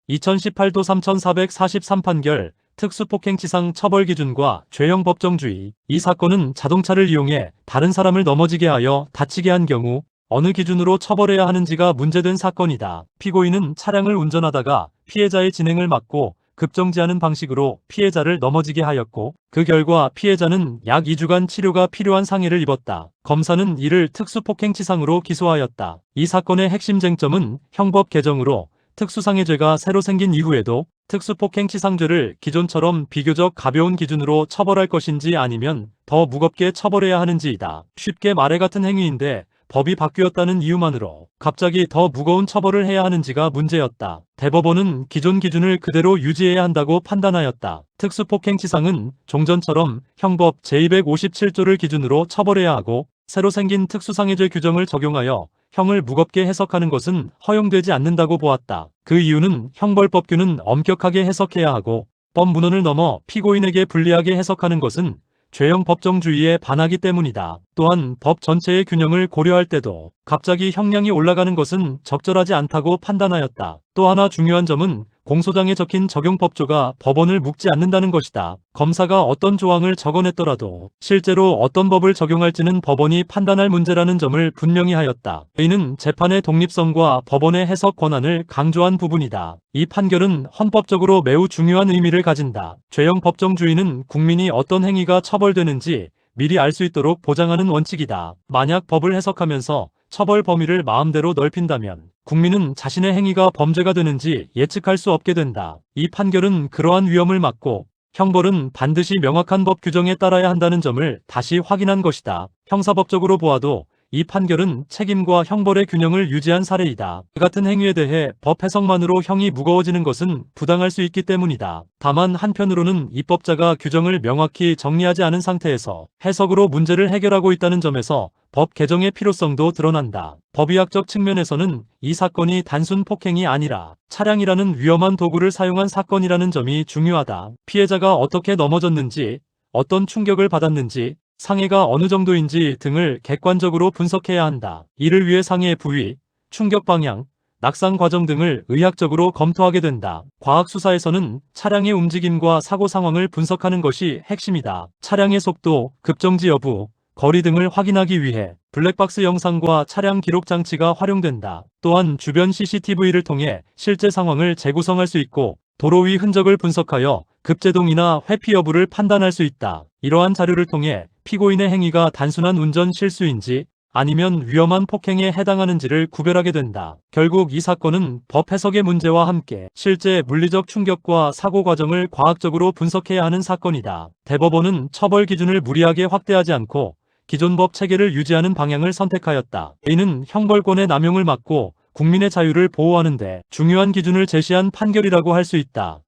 2018도 3443 판결 특수폭행치상 처벌기준과 죄형 법정주의. 이 사건은 자동차를 이용해 다른 사람을 넘어지게 하여 다치게 한 경우 어느 기준으로 처벌해야 하는지가 문제된 사건이다. 피고인은 차량을 운전하다가 피해자의 진행을 막고 급정지하는 방식으로 피해자를 넘어지게 하였고, 그 결과 피해자는 약 2주간 치료가 필요한 상해를 입었다. 검사는 이를 특수폭행치상으로 기소하였다. 이 사건의 핵심 쟁점은 형법 개정으로 특수상해죄가 새로 생긴 이후에도 특수폭행치상죄를 기존처럼 비교적 가벼운 기준으로 처벌할 것인지 아니면 더 무겁게 처벌해야 하는지이다. 쉽게 말해 같은 행위인데 법이 바뀌었다는 이유만으로 갑자기 더 무거운 처벌을 해야 하는지가 문제였다. 대법원은 기존 기준을 그대로 유지해야 한다고 판단하였다. 특수폭행치상은 종전처럼 형법 제257조를 기준으로 처벌해야 하고, 새로 생긴 특수상해죄 규정을 적용하여 형을 무겁게 해석하는 것은 허용되지 않는다고 보았다. 그 이유는 형벌법규는 엄격하게 해석해야 하고 법문헌을 넘어 피고인에게 불리하게 해석하는 것은 죄형 법정주의에 반하기 때문이다. 또한 법 전체의 균형을 고려할 때도 갑자기 형량이 올라가는 것은 적절하지 않다고 판단하였다. 또 하나 중요한 점은 공소장에 적힌 적용법조가 법원을 묶지 않는다는 것이다. 검사가 어떤 조항을 적어냈더라도 실제로 어떤 법을 적용할지는 법원이 판단할 문제라는 점을 분명히 하였다. 이는 재판의 독립성과 법원의 해석 권한을 강조한 부분이다. 이 판결은 헌법적으로 매우 중요한 의미를 가진다. 죄형 법정주의는 국민이 어떤 행위가 처벌되는지 미리 알 수 있도록 보장하는 원칙이다. 만약 법을 해석하면서 처벌 범위를 마음대로 넓힌다면 국민은 자신의 행위가 범죄가 되는지 예측할 수 없게 된다. 이 판결은 그러한 위험을 막고 형벌은 반드시 명확한 법 규정에 따라야 한다는 점을 다시 확인한 것이다. 형사법적으로 보아도 이 판결은 책임과 형벌의 균형을 유지한 사례이다. 이 같은 행위에 대해 법 해석만으로 형이 무거워지는 것은 부당할 수 있기 때문이다. 다만 한편으로는 입법자가 규정을 명확히 정리하지 않은 상태에서 해석으로 문제를 해결하고 있다는 점에서 법 개정의 필요성도 드러난다. 법의학적 측면에서는 이 사건이 단순 폭행이 아니라 차량이라는 위험한 도구를 사용한 사건이라는 점이 중요하다. 피해자가 어떻게 넘어졌는지, 어떤 충격을 받았는지, 상해가 어느 정도인지 등을 객관적으로 분석해야 한다. 이를 위해 상해의 부위, 충격 방향, 낙상 과정 등을 의학적으로 검토하게 된다. 과학 수사에서는 차량의 움직임과 사고 상황을 분석하는 것이 핵심이다. 차량의 속도, 급정지 여부, 거리 등을 확인하기 위해 블랙박스 영상과 차량 기록 장치가 활용된다. 또한 주변 CCTV를 통해 실제 상황을 재구성할 수 있고, 도로 위 흔적을 분석하여 급제동이나 회피 여부를 판단할 수 있다. 이러한 자료를 통해 피고인의 행위가 단순한 운전 실수인지 아니면 위험한 폭행에 해당하는지를 구별하게 된다. 결국 이 사건은 법 해석의 문제와 함께 실제 물리적 충격과 사고 과정을 과학적으로 분석해야 하는 사건이다. 대법원은 처벌 기준을 무리하게 확대하지 않고 기존 법 체계를 유지하는 방향을 선택하였다. 이는 형벌권의 남용을 막고 국민의 자유를 보호하는 데 중요한 기준을 제시한 판결이라고 할 수 있다.